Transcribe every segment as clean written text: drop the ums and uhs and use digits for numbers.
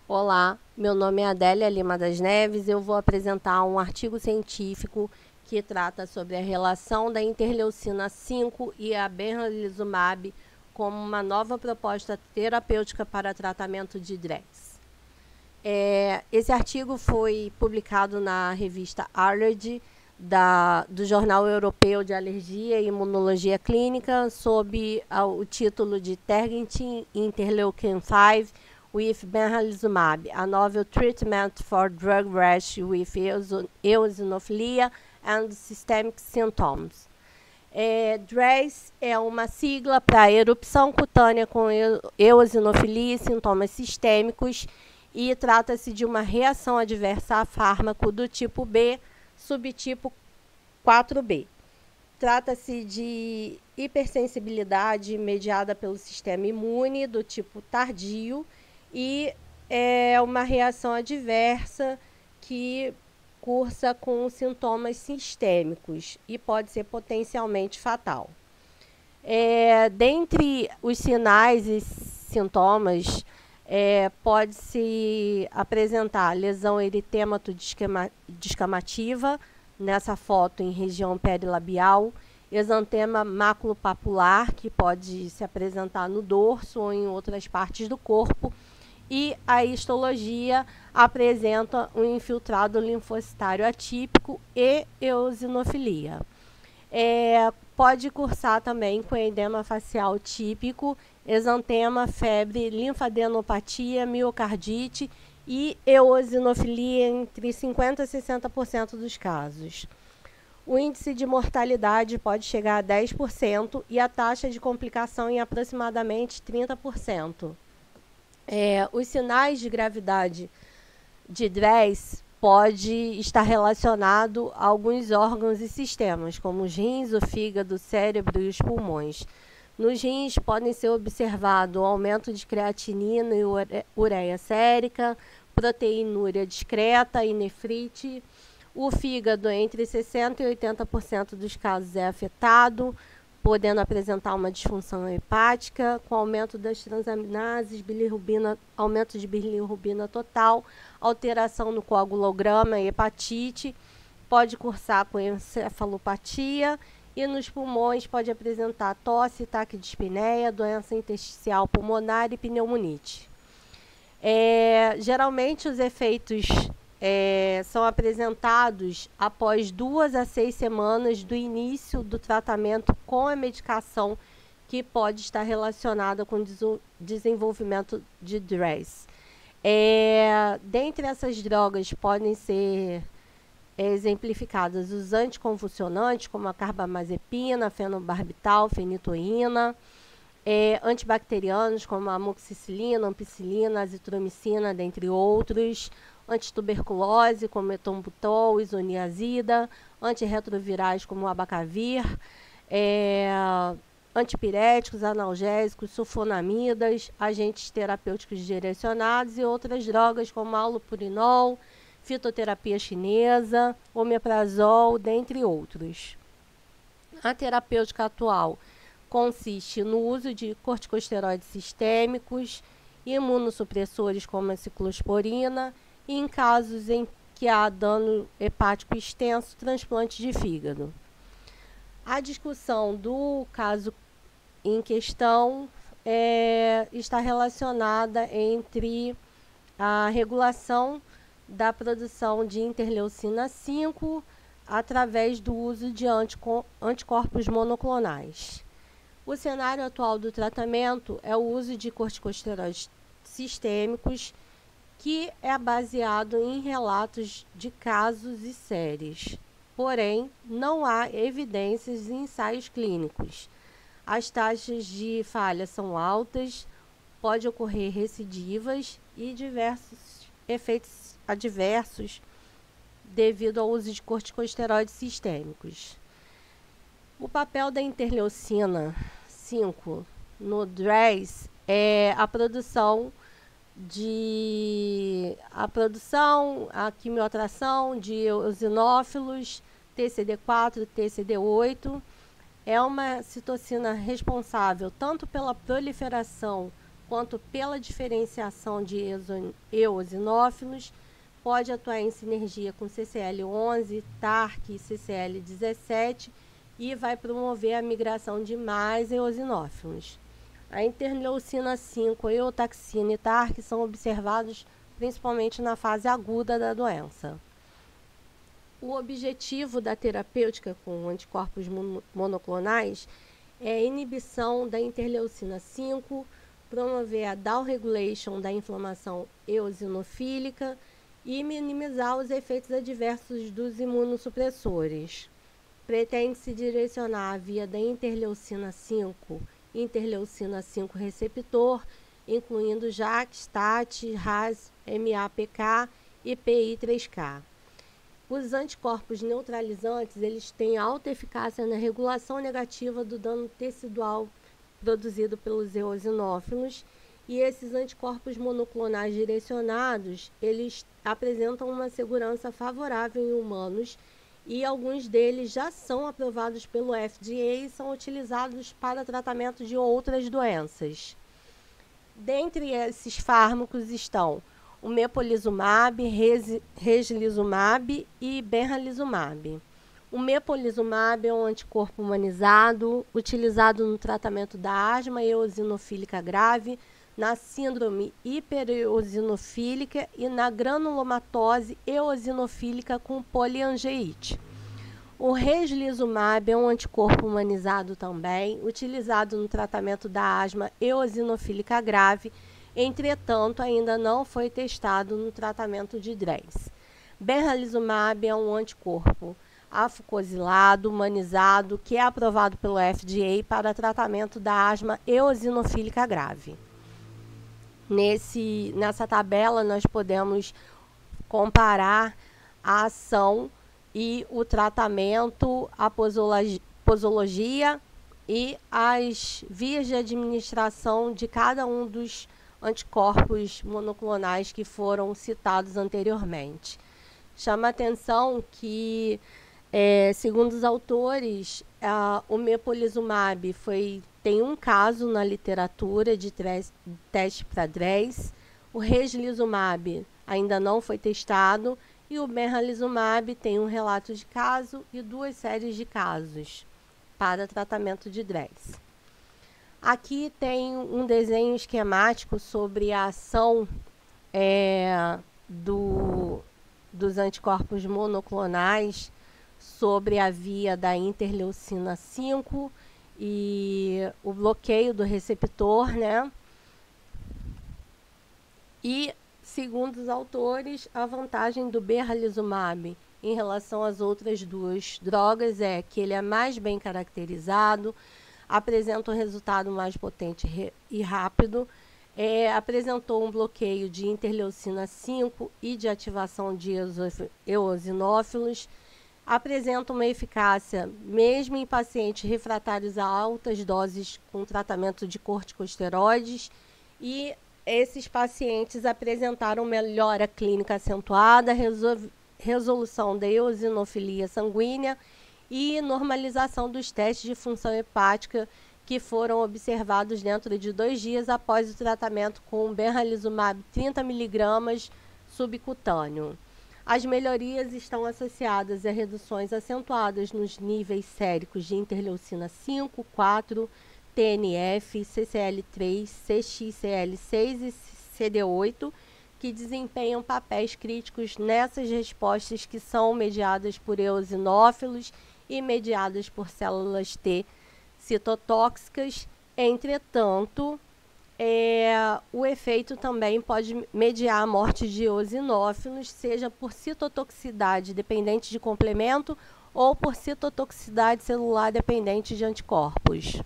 Olá, meu nome é Adélia Lima das Neves. Eu vou apresentar um artigo científico que trata sobre a relação da interleucina 5 e a benralizumab como uma nova proposta terapêutica para tratamento de DRESS. Esse artigo foi publicado na revista Allergy, do Jornal Europeu de Alergia e Imunologia Clínica, sob o título de Targeting Interleukin 5 with benralizumab, a novel treatment for drug rash with eosinophilia and systemic symptoms. DRESS é uma sigla para erupção cutânea com eosinofilia e sintomas sistêmicos, e trata-se de uma reação adversa a fármaco do tipo B, subtipo 4B. Trata-se de hipersensibilidade mediada pelo sistema imune do tipo tardio e é uma reação adversa que cursa com sintomas sistêmicos e pode ser potencialmente fatal. Dentre os sinais e sintomas, pode-se apresentar lesão eritemato-descamativa, nessa foto em região perilabial, exantema maculopapular, que pode se apresentar no dorso ou em outras partes do corpo, e a histologia apresenta um infiltrado linfocitário atípico e eosinofilia. Pode cursar também com edema facial típico, exantema, febre, linfadenopatia, miocardite e eosinofilia entre 50% e 60% dos casos. O índice de mortalidade pode chegar a 10% e a taxa de complicação em aproximadamente 30%. Os sinais de gravidade de DRESS pode estar relacionado a alguns órgãos e sistemas, como os rins, o fígado, o cérebro e os pulmões. Nos rins podem ser observado o aumento de creatinina e ureia sérica, proteinúria discreta e nefrite. O fígado, entre 60% e 80% dos casos, é afetado, podendo apresentar uma disfunção hepática, com aumento das transaminases, bilirrubina, aumento de bilirrubina total, alteração no coagulograma e hepatite, pode cursar com encefalopatia, e nos pulmões pode apresentar tosse, taquidispneia, doença intersticial pulmonar e pneumonite. Geralmente os efeitos são apresentados após 2 a 6 semanas do início do tratamento com a medicação que pode estar relacionada com o desenvolvimento de DRESS. Dentre essas drogas podem ser exemplificadas os anticonvulsionantes, como a carbamazepina, fenobarbital, fenitoína, antibacterianos, como a amoxicilina, ampicilina, azitromicina, dentre outros, antituberculose, como etombutol, isoniazida, antirretrovirais, como o abacavir, antipiréticos, analgésicos, sulfonamidas, agentes terapêuticos direcionados e outras drogas, como allopurinol, fitoterapia chinesa, omeprazol, dentre outros. A terapêutica atual consiste no uso de corticosteroides sistêmicos, imunossupressores como a ciclosporina, e em casos em que há dano hepático extenso, transplante de fígado. A discussão do caso em questão está relacionada entre a regulação da produção de interleucina 5 através do uso de anticorpos monoclonais. O cenário atual do tratamento é o uso de corticosteroides sistêmicos, que é baseado em relatos de casos e séries. Porém, não há evidências em ensaios clínicos. As taxas de falha são altas, pode ocorrer recidivas e diversos efeitos adversos devido ao uso de corticosteroides sistêmicos. O papel da interleucina 5 no DRESS é a produção, a quimioatração de eosinófilos, TCD4, TCD8. É uma citocina responsável tanto pela proliferação quanto pela diferenciação de eosinófilos, pode atuar em sinergia com CCL11, TARC e CCL17 e vai promover a migração de mais eosinófilos. A interleucina 5, eotaxina e TARC são observados principalmente na fase aguda da doença. O objetivo da terapêutica com anticorpos monoclonais é a inibição da interleucina 5, promover a downregulation da inflamação eosinofílica e minimizar os efeitos adversos dos imunossupressores. Pretende-se direcionar a via da interleucina 5 receptor, incluindo JAK, STAT, RAS, MAPK e PI3K. Os anticorpos neutralizantes, eles têm alta eficácia na regulação negativa do dano tecidual produzido pelos eosinófilos, e esses anticorpos monoclonais direcionados, eles apresentam uma segurança favorável em humanos, e alguns deles já são aprovados pelo FDA e são utilizados para tratamento de outras doenças. Dentre esses fármacos estão o mepolizumab, reslizumab e benralizumab. O mepolizumab é um anticorpo humanizado, utilizado no tratamento da asma eosinofílica grave, na síndrome hipereosinofílica e na granulomatose eosinofílica com poliangeite. O reslizumab é um anticorpo humanizado também, utilizado no tratamento da asma eosinofílica grave, entretanto, ainda não foi testado no tratamento de DRES. Benralizumab é um anticorpo afucosilado, humanizado, que é aprovado pelo FDA para tratamento da asma eosinofílica grave. Nessa tabela, nós podemos comparar a ação e o tratamento, a posologia e as vias de administração de cada um dos anticorpos monoclonais que foram citados anteriormente. Chama a atenção que, segundo os autores, o mepolizumab tem um caso na literatura de teste para DRES, o reslizumab ainda não foi testado e o benralizumab tem um relato de caso e 2 séries de casos para tratamento de DRES. Aqui tem um desenho esquemático sobre a ação dos anticorpos monoclonais sobre a via da interleucina 5 e o bloqueio do receptor, né? E, segundo os autores, a vantagem do benralizumab em relação às outras duas drogas é que ele é mais bem caracterizado, apresenta um resultado mais potente e rápido, apresentou um bloqueio de interleucina 5 e de ativação de eosinófilos, apresenta uma eficácia mesmo em pacientes refratários a altas doses com tratamento de corticosteroides, e esses pacientes apresentaram melhora clínica acentuada, resolução da eosinofilia sanguínea e normalização dos testes de função hepática que foram observados dentro de 2 dias após o tratamento com benralizumab 30 mg subcutâneo. As melhorias estão associadas a reduções acentuadas nos níveis séricos de interleucina 5, 4, TNF, CCL3, CXCL6 e CD8, que desempenham papéis críticos nessas respostas que são mediadas por eosinófilos e mediadas por células T citotóxicas. Entretanto, o efeito também pode mediar a morte de eosinófilos, seja por citotoxicidade dependente de complemento ou por citotoxicidade celular dependente de anticorpos.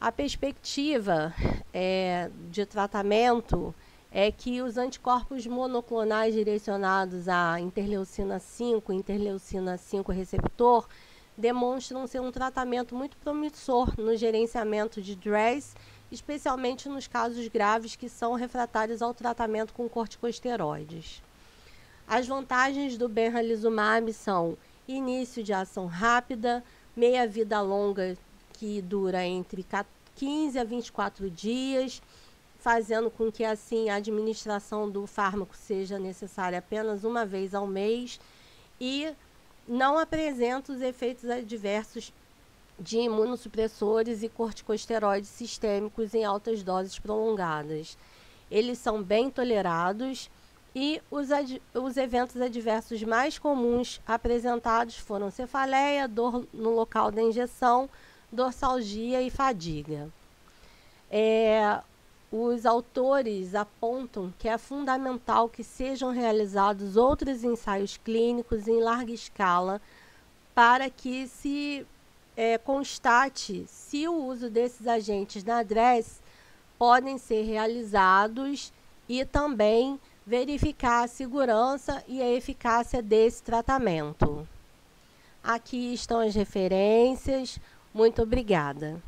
A perspectiva de tratamento é que os anticorpos monoclonais direcionados à interleucina 5 receptor demonstram ser um tratamento muito promissor no gerenciamento de DRES, especialmente nos casos graves que são refratários ao tratamento com corticosteroides. As vantagens do benralizumab são início de ação rápida, meia-vida longa que dura entre 15 a 24 dias, fazendo com que assim a administração do fármaco seja necessária apenas uma vez ao mês e não apresenta os efeitos adversos de imunossupressores e corticosteroides sistêmicos em altas doses prolongadas. Eles são bem tolerados e os eventos adversos mais comuns apresentados foram cefaleia, dor no local da injeção, dorsalgia e fadiga. Os autores apontam que é fundamental que sejam realizados outros ensaios clínicos em larga escala para que se constate se o uso desses agentes na DRESS podem ser realizados e também verificar a segurança e a eficácia desse tratamento. Aqui estão as referências. Muito obrigada.